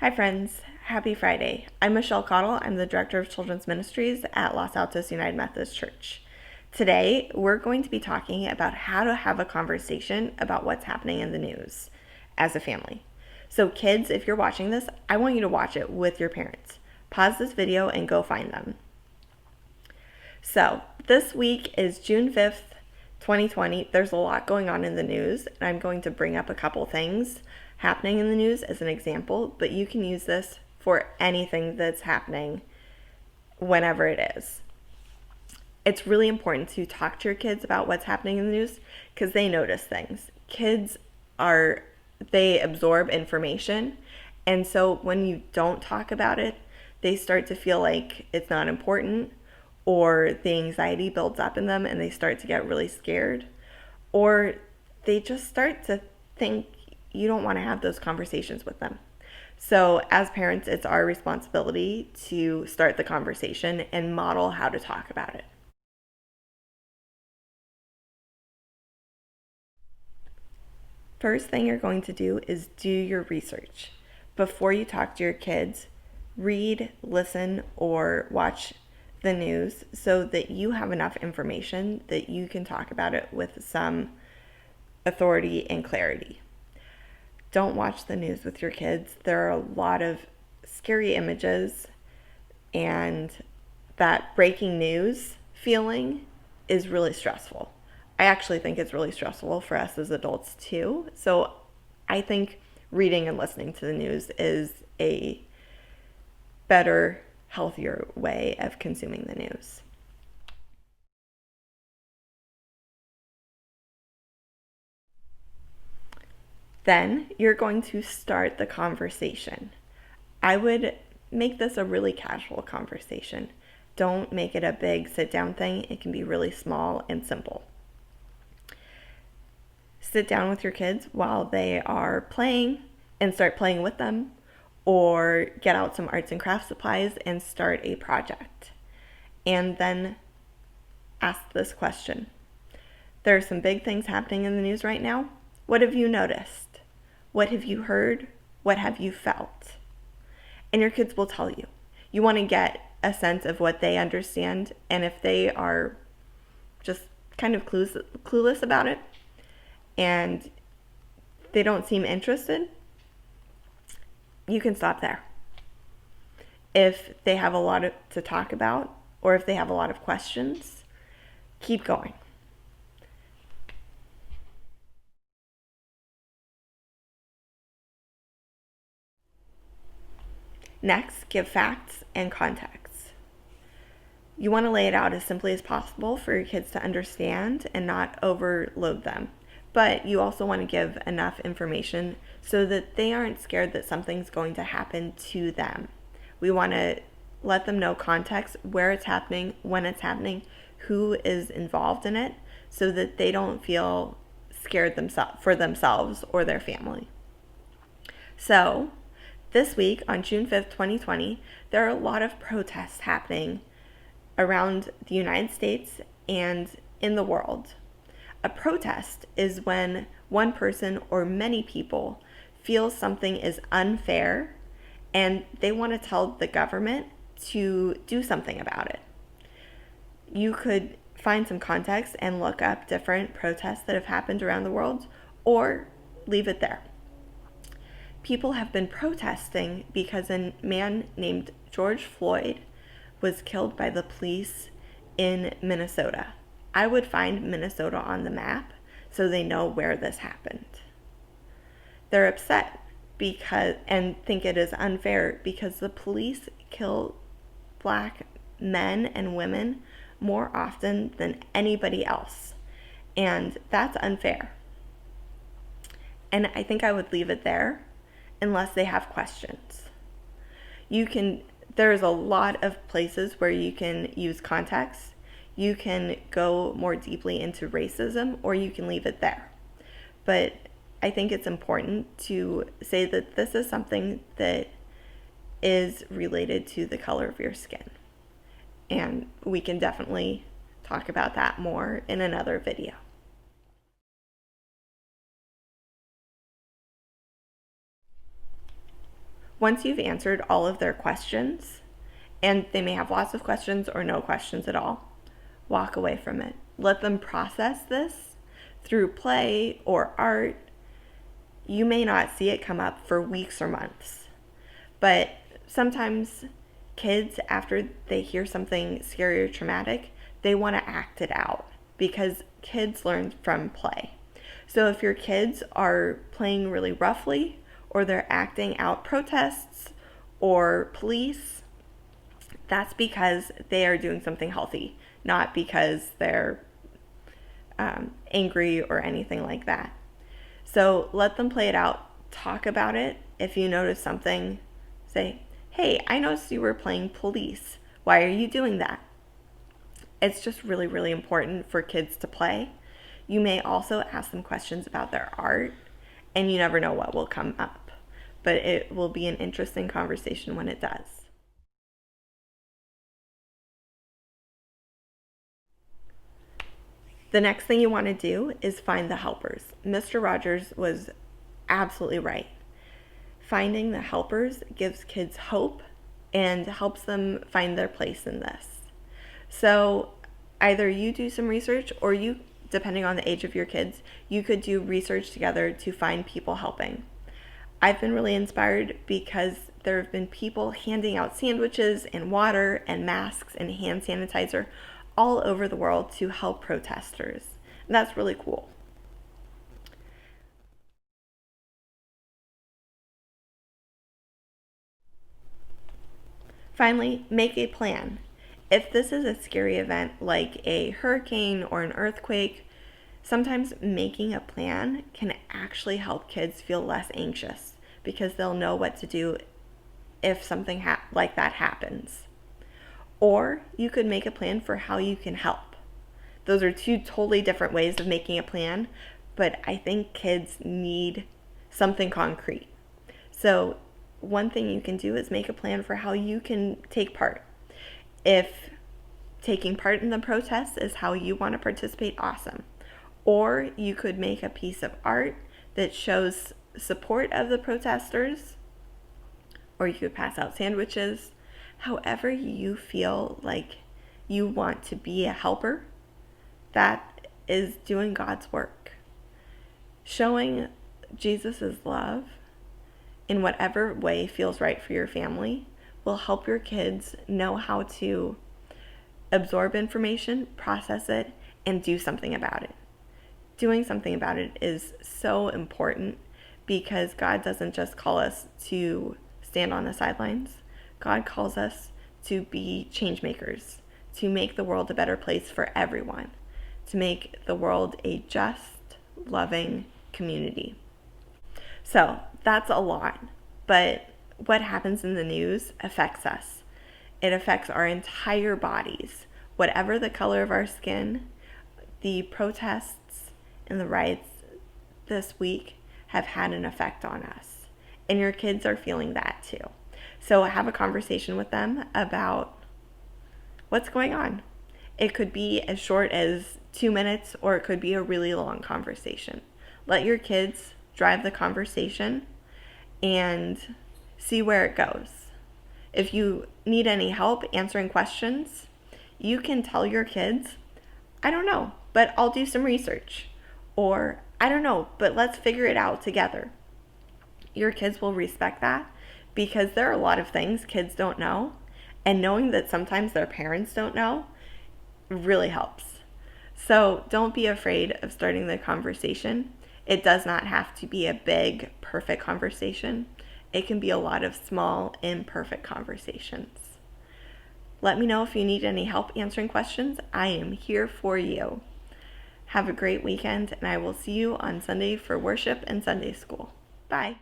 Hi friends, happy Friday. I'm Michelle Caudle. I'm the Director of Children's Ministries at Los Altos United Methodist Church. Today, we're going to be talking about how to have a conversation about what's happening in the news as a family. So kids, if you're watching this, I want you to watch it with your parents. Pause this video and go find them. So this week is June 5th, 2020. There's a lot going on in the news, and I'm going to bring up a couple things happening in the news as an example, but you can use this for anything that's happening whenever it is. It's really important to talk to your kids about what's happening in the news because they notice things. They absorb information, and so when you don't talk about it, they start to feel like it's not important, or the anxiety builds up in them and they start to get really scared, or they just start to think you don't want to have those conversations with them. So as parents, it's our responsibility to start the conversation and model how to talk about it. First thing you're going to do is do your research. Before you talk to your kids, read, listen, or watch the news so that you have enough information that you can talk about it with some authority and clarity. Don't watch the news with your kids. There are a lot of scary images, and that breaking news feeling is really stressful. I actually think it's really stressful for us as adults too. So I think reading and listening to the news is a better, healthier way of consuming the news. Then you're going to start the conversation. I would make this a really casual conversation. Don't make it a big sit down thing. It can be really small and simple. Sit down with your kids while they are playing and start playing with them, or get out some arts and crafts supplies and start a project. And then ask this question. There are some big things happening in the news right now. What have you noticed? What have you heard? What have you felt? And your kids will tell you. You want to get a sense of what they understand, and if they are just kind of clueless about it and they don't seem interested, you can stop there. If they have a lot to talk about, or if they have a lot of questions, keep going. Next, give facts and context. You want to lay it out as simply as possible for your kids to understand and not overload them. But you also want to give enough information so that they aren't scared that something's going to happen to them. We want to let them know context, where it's happening, when it's happening, who is involved in it, so that they don't feel scared for themselves or their family. So, this week on June 5th, 2020, there are a lot of protests happening around the United States and in the world. A protest is when one person or many people feel something is unfair and they want to tell the government to do something about it. You could find some context and look up different protests that have happened around the world, or leave it there. People have been protesting because a man named George Floyd was killed by the police in Minnesota. I would find Minnesota on the map so they know where this happened. They're upset and think it is unfair because the police kill Black men and women more often than anybody else, and that's unfair. And I think I would leave it there unless they have questions. There's a lot of places where you can use context. You can go more deeply into racism, or you can leave it there. But I think it's important to say that this is something that is related to the color of your skin. And we can definitely talk about that more in another video. Once you've answered all of their questions, and they may have lots of questions or no questions at all, walk away from it. Let them process this through play or art. You may not see it come up for weeks or months, but sometimes kids, after they hear something scary or traumatic, they want to act it out because kids learn from play. So if your kids are playing really roughly, or they're acting out protests or police, that's because they are doing something healthy, not because they're angry or anything like that. So let them play it out. Talk about it. If you notice something, say, hey, I noticed you were playing police. Why are you doing that? It's just really, really important for kids to play. You may also ask them questions about their art, and you never know what will come up. But it will be an interesting conversation when it does. The next thing you want to do is find the helpers. Mr. Rogers was absolutely right. Finding the helpers gives kids hope and helps them find their place in this. So either you do some research, or you, depending on the age of your kids, you could do research together to find people helping. I've been really inspired because there have been people handing out sandwiches and water and masks and hand sanitizer all over the world to help protesters. And that's really cool. Finally, make a plan. If this is a scary event like a hurricane or an earthquake, sometimes making a plan can actually help kids feel less anxious because they'll know what to do if something like that happens. Or you could make a plan for how you can help. Those are two totally different ways of making a plan, but I think kids need something concrete. So one thing you can do is make a plan for how you can take part. If taking part in the protest is how you want to participate, awesome. Or you could make a piece of art that shows support of the protesters, or you could pass out sandwiches. However you feel like you want to be a helper, that is doing God's work. Showing Jesus' love in whatever way feels right for your family will help your kids know how to absorb information, process it, and do something about it. Doing something about it is so important because God doesn't just call us to stand on the sidelines. God calls us to be change makers, to make the world a better place for everyone, to make the world a just, loving community. So that's a lot, but what happens in the news affects us. It affects our entire bodies. Whatever the color of our skin, the protests and the riots this week have had an effect on us. And your kids are feeling that too. So have a conversation with them about what's going on. It could be as short as 2 minutes, or it could be a really long conversation. Let your kids drive the conversation and see where it goes. If you need any help answering questions, you can tell your kids, I don't know, but I'll do some research. Or, I don't know, but let's figure it out together. Your kids will respect that because there are a lot of things kids don't know, and knowing that sometimes their parents don't know really helps. So don't be afraid of starting the conversation. It does not have to be a big, perfect conversation. It can be a lot of small, imperfect conversations. Let me know if you need any help answering questions. I am here for you. Have a great weekend, and I will see you on Sunday for worship and Sunday school. Bye.